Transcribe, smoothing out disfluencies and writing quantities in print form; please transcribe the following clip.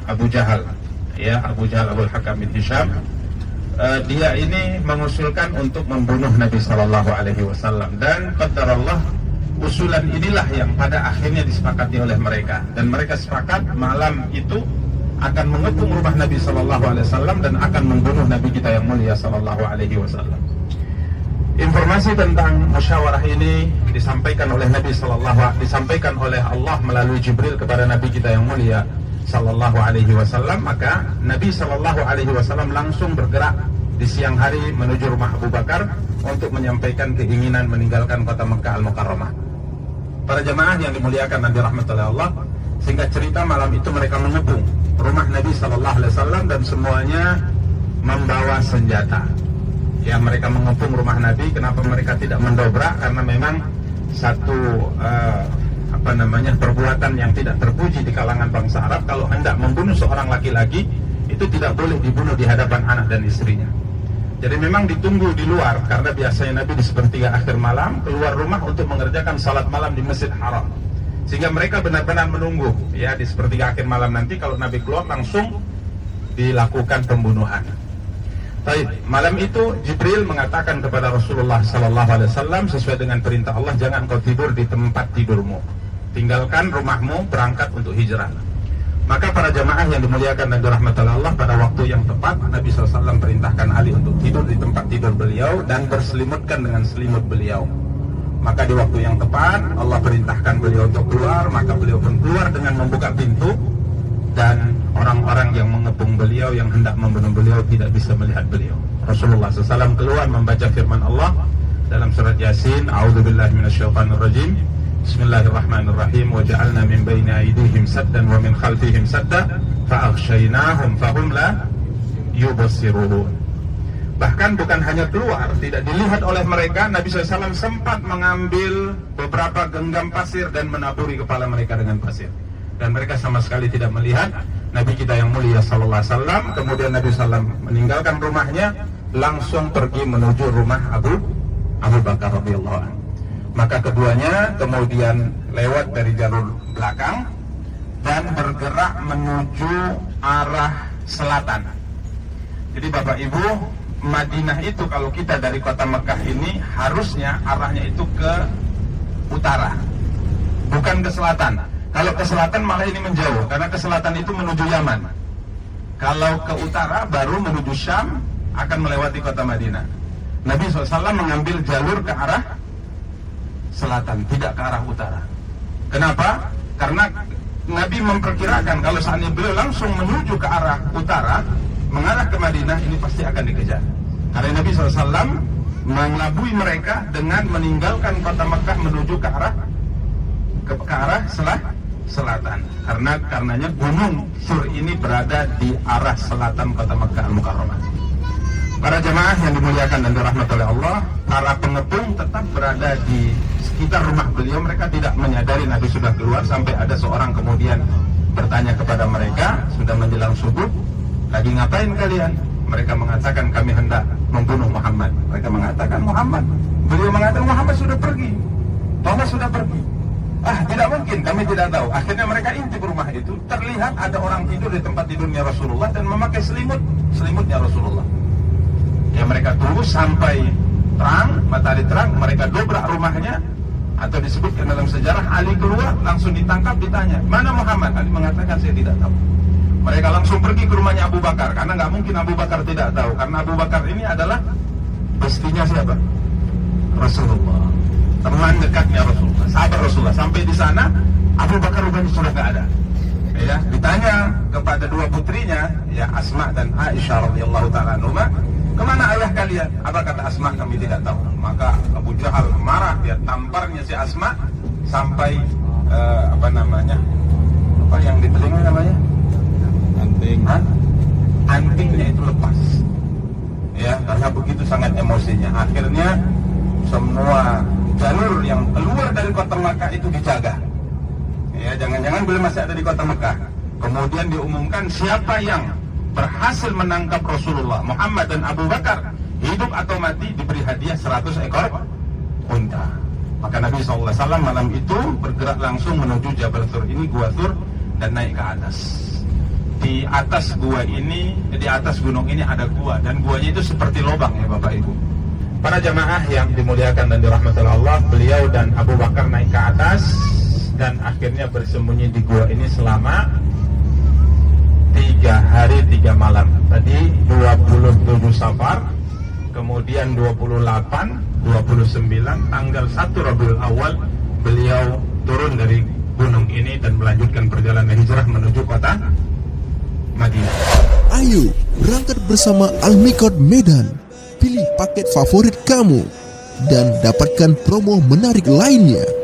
Abu Jahal, ya, Abu Jahal Abul Hakam bin Hisham. Dia ini mengusulkan untuk membunuh Nabi Sallallahu Alaihi Wasallam, dan qadarullah usulan inilah yang pada akhirnya disepakati oleh mereka, dan mereka sepakat malam itu akan mengepung rumah Nabi Sallallahu Alaihi Wasallam dan akan membunuh Nabi kita yang mulia Sallallahu Alaihi Wasallam. Informasi tentang musyawarah ini disampaikan oleh disampaikan oleh Allah melalui Jibril kepada Nabi kita yang mulia Sallallahu Alaihi Wasallam. Maka Nabi Sallallahu Alaihi Wasallam langsung bergerak di siang hari menuju rumah Abu Bakar untuk menyampaikan keinginan meninggalkan kota Mekah Al-Mukarramah. Para jemaah yang dimuliakan Nabi rahmatullahi Allah, singkat cerita malam itu mereka mengepung rumah Nabi Sallallahu Alaihi Wasallam dan semuanya membawa senjata. Ya, mereka mengepung rumah Nabi. Kenapa mereka tidak mendobrak? Karena memang satu perbuatan yang tidak terpuji di kalangan bangsa Arab. Kalau hendak membunuh seorang laki-laki, itu tidak boleh dibunuh di hadapan anak dan istrinya. Jadi memang ditunggu di luar, karena biasanya Nabi di sepertiga akhir malam keluar rumah untuk mengerjakan salat malam di Masjid Haram. Sehingga mereka benar-benar menunggu, ya, di sepertiga akhir malam nanti kalau Nabi keluar langsung dilakukan pembunuhan. Baik, malam itu Jibril mengatakan kepada Rasulullah Sallallahu Alaihi Wasallam sesuai dengan perintah Allah, jangan kau tidur di tempat tidurmu, tinggalkan rumahmu, berangkat untuk hijrah. Maka para jamaah yang dimuliakan dan dirahmati Allah, pada waktu yang tepat Nabi SAW perintahkan Ali untuk tidur di tempat tidur beliau dan berselimutkan dengan selimut beliau. Maka di waktu yang tepat Allah perintahkan beliau untuk keluar, maka beliau pun keluar dengan membuka pintu, dan orang-orang yang mengepung beliau, yang hendak membunuh beliau, tidak bisa melihat beliau. Rasulullah SAW keluar membaca firman Allah dalam surat Yasin, A'udzubillahi minasyaitonirrajim, Bismillahirrahmanirrahim, wa ja'alna min baini aydihim saddan wa min khalfihim sadda fa'aghshaynahum fahum la yubsirun. Bahkan bukan hanya keluar, tidak dilihat oleh mereka, Nabi SAW sempat mengambil beberapa genggam pasir dan menaburi kepala mereka dengan pasir, dan mereka sama sekali tidak melihat Nabi kita yang mulia Sallallahu Alaihi Wasallam. Kemudian Nabi SAW meninggalkan rumahnya, langsung pergi menuju rumah Abu Bakar radhiyallahu anhu. Maka keduanya kemudian lewat dari jalur belakang dan bergerak menuju arah selatan. Jadi Bapak Ibu, Madinah itu kalau kita dari kota Mekah ini harusnya arahnya itu ke utara, bukan ke selatan. Kalau ke selatan malah ini menjauh, karena ke selatan itu menuju Yaman. Kalau ke utara baru menuju Syam, akan melewati kota Madinah. Nabi SAW mengambil jalur ke arah selatan, tidak ke arah utara. Kenapa? Karena Nabi memperkirakan kalau seandainya beliau langsung menuju ke arah utara, mengarah ke Madinah, ini pasti akan dikejar. Karena Nabi SAW mengelabui mereka dengan meninggalkan kota Mekah menuju ke arah selatan. Karenanya gunung Sur ini berada di arah selatan kota Mekah Al-Mukarramah. Para jemaah yang dimuliakan dan dirahmati oleh Allah, para pengepung tetap berada di sekitar rumah beliau. Mereka tidak menyadari Nabi sudah keluar, sampai ada seorang kemudian bertanya kepada mereka, sudah menjelang subuh, lagi ngapain kalian? Mereka mengatakan, kami hendak membunuh Muhammad. Mereka mengatakan, Muhammad. Beliau mengatakan, Muhammad sudah pergi, Thomas sudah pergi. Tidak mungkin, kami tidak tahu. Akhirnya mereka intip rumah itu, terlihat ada orang tidur di tempat tidurnya Rasulullah dan memakai selimutnya Rasulullah. Ya, mereka tunggu sampai terang, matahari terang, mereka dobrak rumahnya, atau disebutkan dalam sejarah Ali keluar, langsung ditangkap, ditanya, mana Muhammad? Ali mengatakan, saya tidak tahu. Mereka langsung pergi ke rumahnya Abu Bakar, karena nggak mungkin Abu Bakar tidak tahu, karena Abu Bakar ini adalah bestinya siapa? Rasulullah, teman dekatnya Rasulullah, sahabat Rasulullah. Sampai di sana Abu Bakar rupanya sudah nggak ada. Ya, ditanya kepada dua putrinya, ya, Asma dan Aisyah radhiyallahu taala anhuma, kemana ayah kalian? Apa kata Asma? Kami tidak tahu. Maka Abu Jahal marah, dia tamparnya si Asma sampai apa yang di telinga namanya? Antingnya itu lepas. Ya, karena begitu sangat emosinya. Akhirnya semua jalur yang keluar dari kota Mekah itu dijaga. Ya, jangan-jangan beliau masih ada di kota Mekah. Kemudian diumumkan siapa yang berhasil menangkap Rasulullah, Muhammad dan Abu Bakar, hidup atau mati, diberi hadiah 100 ekor unta. Maka Nabi SAW malam itu bergerak langsung menuju Jabal Thur ini, Gua Thur, dan naik ke atas. di atas gua ini, di atas gunung ini ada gua, dan guanya itu seperti lubang ya Bapak Ibu. Para jamaah yang dimuliakan dan dirahmati Allah, beliau dan Abu Bakar naik ke atas dan akhirnya bersembunyi di gua ini selama 3 hari 3 malam. Tadi 27 Safar, kemudian 28, 29, tanggal 1 Rabiul Awal beliau turun dari gunung ini dan melanjutkan perjalanan hijrah menuju kota Madinah. Ayo berangkat bersama Al-Miqat Medan. Pilih paket favorit kamu dan dapatkan promo menarik lainnya.